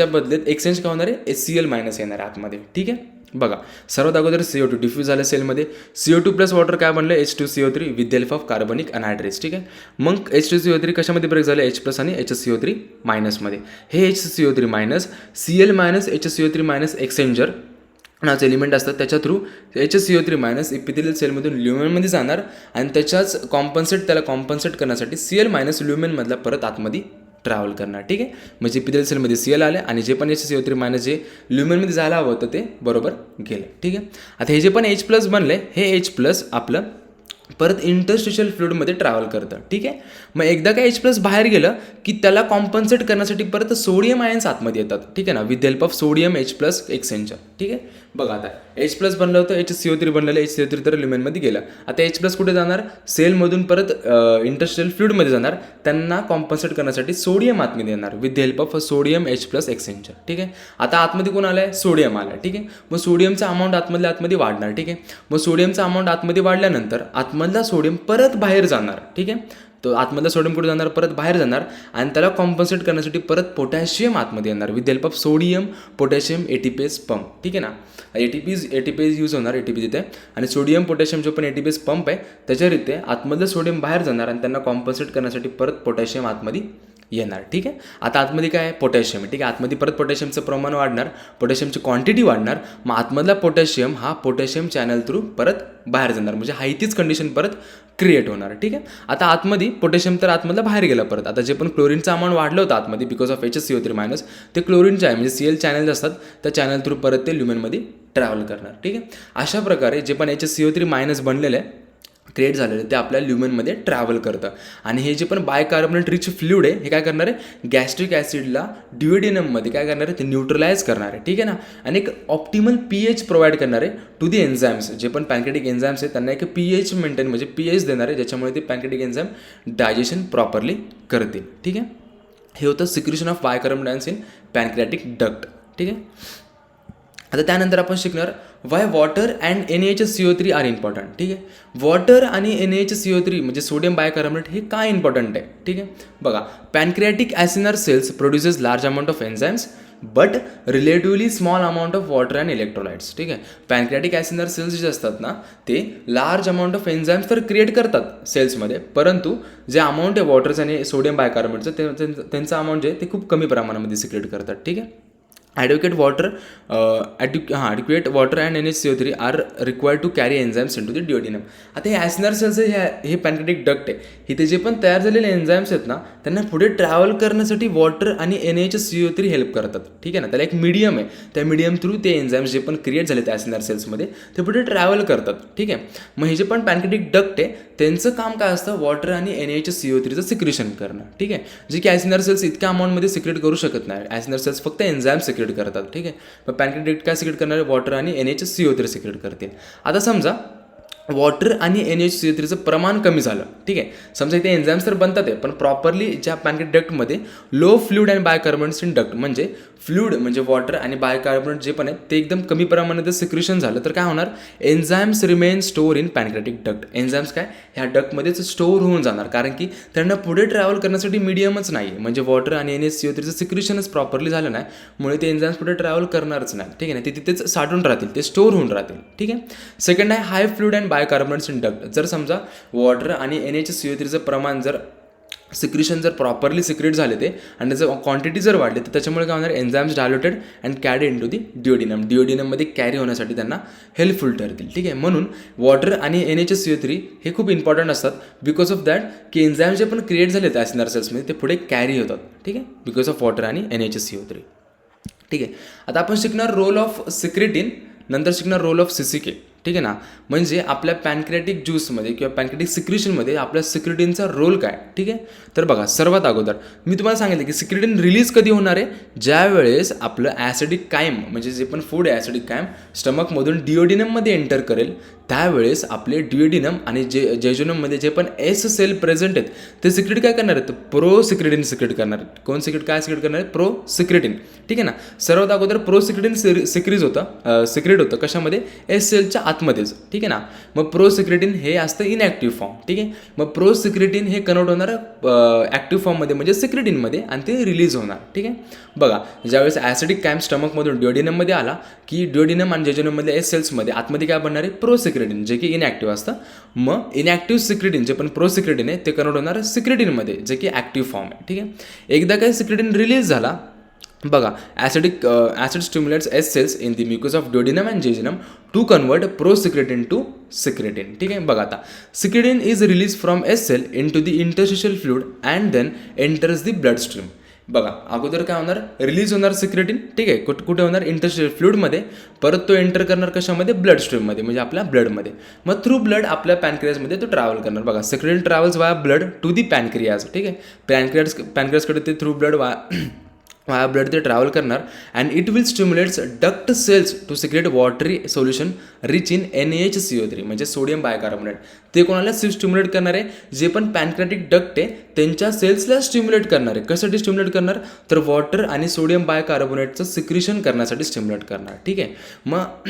Speaker 1: बदल्यात एक्सचेंज काय होणार आहे Cl- येणार आहे आतमध्ये. ठीक आहे. बघा सर्वात अगोदर CO2 डिफ्यूज झालं सेलमध्ये. CO2 + वॉटर काय बनलं H2CO3 with the help of कार्बनिक अनहायड्रेट्स. ठीक आहे. मग H2CO3 कशामध्ये ब्रेक झालं H+ आणि HCO3- मध्ये. हे HCO3- Cl- HCO3- एक्सचेंजर नावाचे एलिमेंट असतात त्याच्या थ्रू HCO3- एपिथेलियल सेलमधून ल्युमेनमध्ये जाणार आणि त्याला कॉम्पन्सेट करण्यासाठी Cl- ल्युमेनमधला परत आतमध्ये ट्रॅव्हल करणार. ठीक आहे. म्हणजे एपिथेलियल सेलमध्ये Cl आले आणि जे पण HCO3- जे ल्युमेनमध्ये जायला हवं होतं ते बरोबर गेलं. ठीक आहे. आता हे जे पण H+ बनले हे H+ आपलं परत इंटरस्टिशियल फ्लुइडमध्ये ट्रॅव्हल करतं. ठीक आहे. मग एकदा का H+ बाहेर गेलं की त्याला कॉम्पन्सेट करण्यासाठी परत सोडियम आयन्स आतमध्ये येतात. ठीक आहे ना, with the help of sodium H+ exchanger. ठीक आहे. बघा आता H+ बनलं होतं HCO3 बनलेलं HCO3 तर ल्युमेनमध्ये गेलं. आता H+ कुठे जाणार सेलमधून परत इंटरस्टिशियल फ्लुइडमध्ये जाणार. त्यांना कॉम्पन्सेट करण्यासाठी सोडियम आतमध्ये येणार with the help of sodium H+ exchanger. ठीक आहे. आता आतमध्ये कोण आलं आहे सोडियम आलं. ठीक आहे. मग सोडियमचा अमाऊंट आतमध्ये वाढणार. ठीक आहे. मग सोडियमचा अमाऊंट आतमध्ये वाढल्यानंतर आतमधला सोडियम परत बाहेर जाणार. ठीक आहे. तो आतमधला सोडियम कुठे जाणार परत बाहेर जाणार आणि त्याला कॉम्पन्सेट करण्यासाठी परत पोटॅशियम आतमध्ये येणार with help of sodium potassium ATPase pump. ठीक आहे ना. ATPase यूज होणार ATP तिथे आणि सोडियम पोटॅशियम जो पण ATPase पंप आहे त्याच्यारित्या आतमधलं सोडियम बाहेर जाणार आणि त्यांना कॉम्पन्सेट करण्यासाठी परत पोटॅशियम आतमध्ये येणार. ठीक आहे. आता आतमध्ये काय आहे पोटॅशियम आहे. ठीक आहे. आतमध्ये परत पोटॅशियमचं प्रमाण वाढणार, पोटॅशियमची क्वांटिटी वाढणार. मग आतमधला पोटॅशियम हा पोटॅशियम चॅनल थ्रू परत बाहेर जाणार म्हणजे हायतीच कंडिशन परत क्रिएट होणार. ठीक आहे. आता आतमध्ये पोटॅशियम तर आतमधला बाहेर गेला परत. आता जे पण क्लोरीनचं अमाऊंट वाढलं होतं आतमध्ये बिकॉज ऑफ HCO3- ते क्लोरीनचे आहे म्हणजे Cl चॅनल असतात त्या चॅनल थ्रू परत ते ल्युमेनमध्ये ट्रॅव्हल करणार. ठीक आहे. अशा प्रकारे जे पण HCO3- बनलेलं आहे क्रिएट झालेलं ते आपल्या ल्युमेनमध्ये ट्रॅव्हल करतं आणि हे जे पण बायकार्बोनेट रिच फ्लुइड आहे हे काय करणार आहे गॅस्ट्रिक ॲसिडला ड्युओडेनममध्ये काय करणार आहे ते न्यूट्रलाइज करणार आहे. ठीक आहे ना. आणि एक ऑप्टिमल pH प्रोव्हाइड करणार आहे टू दी एन्झाईम्स. जे पण पॅनक्रिएटिक एन्झाईम्स आहेत त्यांना एक pH मेंटेन म्हणजे pH देणार आहे ज्याच्यामुळे ते पॅनक्रिएटिक एन्झाईम डायजेशन प्रॉपरली करतील. ठीक आहे. हे होतं secretion of bicarbonate ions in pancreatic duct. ठीक आहे. आता त्यानंतर आपण शिकणार why water and NaHCO3 are important. ठीक आहे. वॉटर आणि NaHCO3 म्हणजे सोडियम बायकार्बोनेट हे काय इम्पॉर्टंट आहे. ठीक आहे. बघा pancreatic acinar cells produces large amount of enzymes but relatively small amount of water and electrolytes. ठीक आहे. पॅनक्रिएटिक ॲसिनर सेल्स जे असतात ना ते लार्ज अमाऊंट ऑफ एन्झाईम्स तर क्रिएट करतात सेल्समध्ये परंतु जे अमाऊंट आहे वॉटरचं आणि सोडियम बायकार्बोनेटचं त्यांचं अमाऊंट जे आहे ते खूप कमी प्रमाणामध्ये सिक्रेट करतात. ठीक आहे. adequate water and NaCO3 are required to carry enzymes into the duodenum. आता हे ॲसिनर सेल्स हे पॅनक्रिएटिक डक्ट आहे इथे जे पण तयार झालेले एन्झाईम्स आहेत ना त्यांना पुढे ट्रॅव्हल करण्यासाठी वॉटर आणि NaCO3 हेल्प करतात. ठीक आहे ना. त्याला एक मीडियम आहे त्या मीडियम थ्रू ते एन्झाईम्स जे पण क्रिएट झाले त्या ॲसिनर सेल्समध्ये ते पुढे ट्रॅव्हल करतात. ठीक आहे. मग हे जे पण पॅनक्रिएटिक डक्ट आहे त्यांचं काम काय असतं वॉटर आणि NaCO3चं सिक्रेशन करणं. ठीक आहे. जे की ॲसिनर सेल्स इतक्या अमाऊंटमध्ये सिक्रेट करू शकत नाही. ॲसिनर सेल्स फक्त एन्झाईम सिक्रेट करतात. ठीक आहे. मग पॅनक्रिएटिक काय सिक्रेट करणार आहे वॉटर आणि NaCO3 सिक्रेट करतील. आता समजा वॉटर आणि NaCO3चं प्रमाण कमी झालं. ठीक आहे. समजा इथे एन्झाईम्स तर बनतात आहे पण प्रॉपरली ज्या पॅनक्रिएटिक डक्टमध्ये low fluid and bicarbonates in duct म्हणजे फ्लुइड म्हणजे वॉटर आणि बायकार्बोनेट जे पण आहे ते एकदम कमी प्रमाणात सिक्रेशन झालं तर काय होणार enzymes remain store in pancreatic duct. Enzymes काय ह्या डक्टमध्येच स्टोअर होऊन जाणार कारण की त्यांना पुढे ट्रॅव्हल करण्यासाठी मीडियमच नाही म्हणजे वॉटर आणि NaCO3चं सिक्रेशनच प्रॉपरली झालं नाही मुळे ते एन्झाईम्स पुढे ट्रॅव्हल करणारच नाही. ठीक आहे ना. ते तिथेच साठून राहतील ते स्टोअर होऊन राहतील. ठीक आहे. सेकंड आहे हाय fluid and bicarbonates in duct. जर समजा वॉटर आणि NaCO3चं प्रमाण जर सिक्रिशन जर प्रॉपरली सिक्रेट झाले ते आणि त्याचं क्वांटिटी जर वाढली तर त्याच्यामुळे काय होणार, enzymes diluted and carry in to the डिओडिनममध्ये कॅरी होण्यासाठी त्यांना हेल्पफुल ठरतील. ठीक आहे, म्हणून वॉटर आणि NaCO3 हे खूप इम्पॉर्टंट असतात बिकॉज ऑफ दॅट की एन्झाईम्स जे पण क्रिएट झाले ॲसिनार सेल्समध्ये ते पुढे कॅरी होतात. ठीक आहे, बिकॉज ऑफ वॉटर आणि NaCO3. ठीक आहे, आता आपण शिकणार रोल ऑफ सिक्रेटिन, नंतर शिकणार रोल ऑफ CCK. ठीक आहे ना, म्हणजे आपल्या पॅनक्रियाटिक ज्यूसमध्ये किंवा पॅनक्रियाटिक सिक्रिशनमध्ये आपल्या सिक्रेटिनचा रोल काय. ठीक आहे, तर बघा सर्वात अगोदर मी तुम्हाला सांगितलं की सिक्रेटिन रिलीज कधी होणार आहे, ज्या वेळेस आपलं ॲसिडिक कायम म्हणजे जे पण फूड आहे ॲसिडिक कायम स्टमकमधून डिओडिनममध्ये एंटर करेल त्यावेळेस आपले डिओडिनम आणि जेजुनममध्ये जे पण S सेल प्रेझेंट आहेत ते सिक्रेट काय करणार आहेत, प्रो सिक्रेटिन सिक्रेट करणार आहेत. कोण सिक्रेट काय सिक्रेट करणार आहे, प्रो सिक्रेटिन. ठीक आहे ना, सर्वात अगोदर प्रो सिक्रेटिन सिक्रेट होतं कशामध्ये, S सेलच्या आतमध्येच. ठीक आहे ना, मग प्रो सिक्रेटिन हे असतं इनॅक्टिव्ह फॉर्म. ठीक आहे, मग प्रो सिक्रेटिन हे कन्वर्ट होणार ॲक्टिव्ह फॉर्ममध्ये म्हणजे सिक्रेटिनमध्ये आणि ते रिलीज होणार. ठीक आहे, बघा ज्यावेळेस ॲसिडिक कायम स्टमकमधून डिओडिनममध्ये आला की डिओडिनम आणि जेजुनममधल्या S सेल्समध्ये आतमध्ये काय बनणार आहे, प्रो सिक्रेटिन जे की इनॅक्टिव्ह असतं. मग इनॅक्टिव्ह सिक्रेटिन जे पण प्रो सिक्रेटिन आहे ते कन्वर्ट होणार सिक्रेटिनमध्ये जे की ॲक्टिव्ह फॉर्म आहे. ठीक आहे, एकदा काय सिक्रेटिन रिलीज झाला बघा acid stimulates S cells in the mucus of duodenum and jejunum to convert prosecretin to secretin. ठीक आहे, बघा आता secretin is release from S cell in to the interstitial fluid and then enters the bloodstream. बघा अगोदर काय होणार, रिलीज होणार सिक्रेटिन. ठीक आहे, कुठे होणार, इंटरस्टिशियल फ्लुइडमध्ये, परत तो एंटर करणार कशामध्ये, ब्लड स्ट्रीममध्ये म्हणजे आपल्या ब्लडमध्ये. मग थ्रू ब्लड आपल्या पॅनक्रियाजमध्ये तो ट्रॅव्हल करणार. बघा secretin travels via blood to the pancreas. ठीक आहे, पॅनक्रियाजकडे ते थ्रू ब्लड वाया ब्लड ते ट्रॅव्हल करणार and it will stimulates duct cells to secrete watery solution rich in NaCO3 म्हणजे सोडियम बायकार्बोनेट. ते कोणाला स्टिम्युलेट करणार आहे, जे पण पॅनक्रियाटिक डक्ट आहे त्यांच्या सेल्सला स्टिम्युलेट करणार आहे. कशासाठी स्टिम्युलेट करणार, तर वॉटर आणि सोडियम बायकार्बोनेटचं सिक्रिशन करण्यासाठी स्टिम्युलेट करणार. ठीक आहे, मग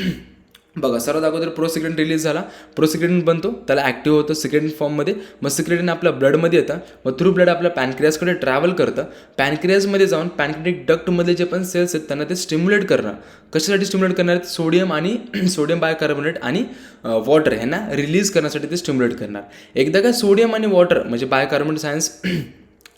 Speaker 1: बघा सर्वात अगोदर प्रोसिक्रेटिन रिलीज झाला, प्रोसिक्रेटिन बनतो त्याला ॲक्टिव्ह होतं सिक्रेटिन फॉर्ममध्ये. मग सिक्रेटिन आपल्या ब्लडमध्ये येतं, मग थ्रू ब्लड आपल्या पॅनक्रियाजकडे ट्रॅव्हल करतं. पॅनक्रियाजमध्ये जाऊन पॅनक्रियाटिक डक्टमध्ये जे पण सेल्स आहेत त्यांना ते स्टिम्युलेट करणार. कशासाठी स्टिम्युलेट करणार, सोडियम आणि सोडियम बायकार्बोनेट आणि वॉटर ह्यांना रिलीज करण्यासाठी ते स्टिम्युलेट करणार. एकदा काय सोडियम आणि वॉटर म्हणजे बायकार्बोनेट सायन्स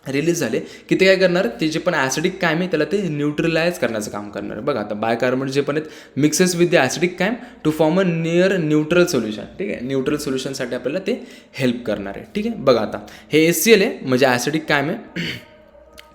Speaker 1: रिलीज झाले की ते काय करणार, ते जे पण ॲसिडिक कायम आहे त्याला ते न्यूट्रलाइज करण्याचं काम करणार. बघा आता बायकार्बोनेट जे पण आहेत mixes with the acidic chyme to form a near neutral solution. ठीक आहे, न्यूट्रल सोल्युशनसाठी आपल्याला ते हेल्प करणार आहे. ठीक आहे, बघा आता हे HCl आहे म्हणजे ॲसिडिक कायम आहे.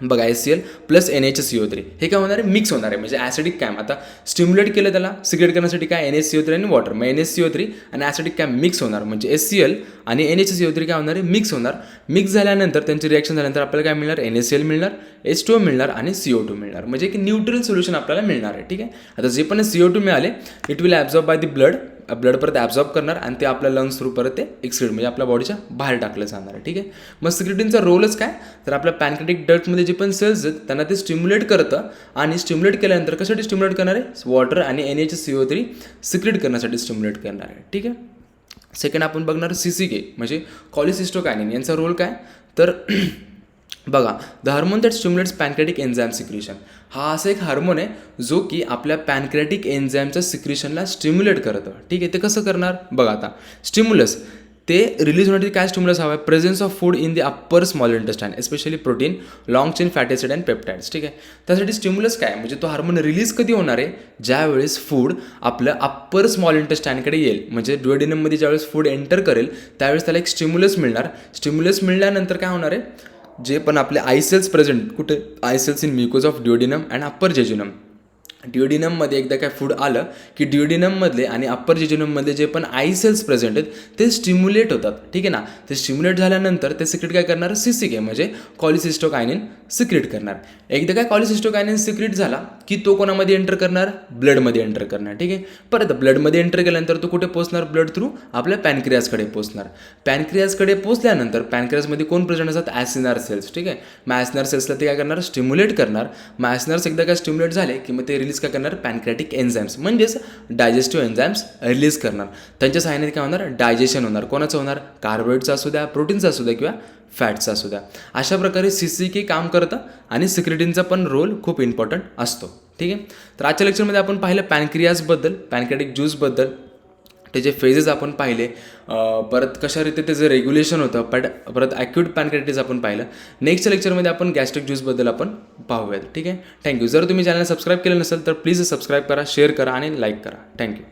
Speaker 1: बघा HCl प्लस NaCO3 हे काय होणार आहे, मिक्स होणार आहे म्हणजे ॲसिडिक कायम. आता स्टिम्युलेट केलं त्याला सिक्रेट करण्यासाठी काय, NaCO3 आणि वॉटर. मग NaCO3 आणि ॲसिडिक कायम मिक्स होणार म्हणजे HCl आणि NaCO3 काय होणार आहे, मिक्स होणार. मिक्स झाल्यानंतर त्यांची रिॲक्शन झाल्यानंतर आपल्याला काय मिळणार, NaCl मिळणार, H2O मिळणार आणि CO2 मिळणार म्हणजे की न्यूट्रल सोल्युशन आपल्याला मिळणार आहे. ठीक आहे, आता जे पण CO2 मिळाले it will absorb by the blood परत ॲब्झॉर्ब करणार आणि ते आपल्या लंग्स थ्रू परत ते एक्सक्रीट म्हणजे आपल्या बॉडीच्या बाहेर टाकलं जाणार आहे. ठीक आहे, मग सिक्रेटिनचा रोलच काय, तर आपल्या पॅनक्रियाटिक डक्टमध्ये जे पण सेल्स आहेत त्यांना ते स्टिम्युलेट करतं आणि स्टिम्युलेट केल्यानंतर कशासाठी स्टिम्युलेट करणार आहे, वॉटर आणि NaCO3 सिक्रेट करण्यासाठी स्टिम्युलेट करणार आहे. ठीक आहे, सेकंड आपण बघणार CCK म्हणजे कॉलिसिस्टोकायनिन. यांचा रोल काय, तर बघा the hormone that stimulates pancreatic enzyme secretion. हा असा एक हार्मोन आहे जो की आपल्या पॅनक्रियाटिक एन्झाईमच्या सिक्रिशनला स्टिम्युलेट करतं. ठीक आहे, ते कसं करणार, बघा आता स्टिम्युलस ते रिलीज होण्यासाठी काय स्टिम्युलस हवा आहे, presence of food in the upper small intestine especially protein long chain fatty acid and peptides. ठीक आहे, त्यासाठी स्टिम्युलस काय म्हणजे तो हार्मोन रिलीज कधी होणार आहे, ज्यावेळेस फूड आपलं अप्पर स्मॉल इंटेस्टाईनकडे येईल म्हणजे ड्युओडेनममध्ये ज्यावेळेस फूड एंटर करेल त्यावेळेस त्याला एक स्टिम्युलस मिळणार. स्टिम्युलस मिळाल्यानंतर काय होणार आहे, जे पण आपले आय सेल्स प्रेझेंट कुठे, I cells in mucosa of duodenum and upper jejunum. डिओडिनममध्ये एकदा काय फूड आलं की डिओडिनममधले आणि अप्पर जेजुनममधले जे पण आय सेल्स प्रेझेंट आहेत ते स्टिम्युलेट होतात. ठीक आहे ना, ते स्टिम्युलेट झाल्यानंतर ते सिक्रेट काय करणार, CCK म्हणजे कॉलिसिस्टोकायनिन सिक्रेट करणार. एकदा काय कॉलिसिस्टोकायनिन सिक्रेट झाला की तो कोणामध्ये एंटर करणार, ब्लडमध्ये एंटर करणार. ठीक आहे, परत ब्लडमध्ये एंटर केल्यानंतर तो कुठे पोहोचणार, ब्लड थ्रू आपल्या पॅनक्रियाजकडे पोहोचणार. पॅनक्रियाजकडे पोहोचल्यानंतर पॅनक्रियाजमध्ये कोण प्रेझेंट असतात, ॲसिनार सेल्स. ठीक आहे, मग ॲसिनार सेल्सला ते काय करणार, स्टिम्युलेट करणार. मग ॲसिनार्स एकदा काय स्टिम्युलेट झाले की मग ते रिलीज काय करणार, पॅनक्रियाटिक एन्झाईम्स म्हणजेच डायजेस्टिव्ह एन्झाईम्स रिलीज करणार. त्यांच्या सहाय्याने काय होणार, डायजेशन होणार. कोणाचं होणार, कार्बोहायड्रेटचं असू द्या, प्रोटीनचं असू द्या किंवा फॅट्सचा असू द्या. अशा प्रकारे CCK काम करतं आणि सिक्रेटिनचा पण रोल खूप इम्पॉर्टंट असतो. ठीक आहे, तर आजच्या लेक्चरमध्ये आपण पाहिलं पॅनक्रियाजबद्दल, पॅनक्रियाटिक ज्यूसबद्दल. त्याचे फेजेस आपण पाहिले, परत कशारीते त्याचं रेग्युलेशन होतं, परत ॲक्यूट पॅनक्रेटिस आपण पाहिलं. नेक्स्टच्या लेक्चरमध्ये आपण गॅस्ट्रिक ज्यूसबद्दल आपण पाहूयात. ठीक आहे. थँक्यू. जर तुम्ही चॅनल सबस्क्राईब केलं नसेल तर प्लीज सबस्क्राईब करा, शेअर करा आणि लाईक करा. थँक्यू.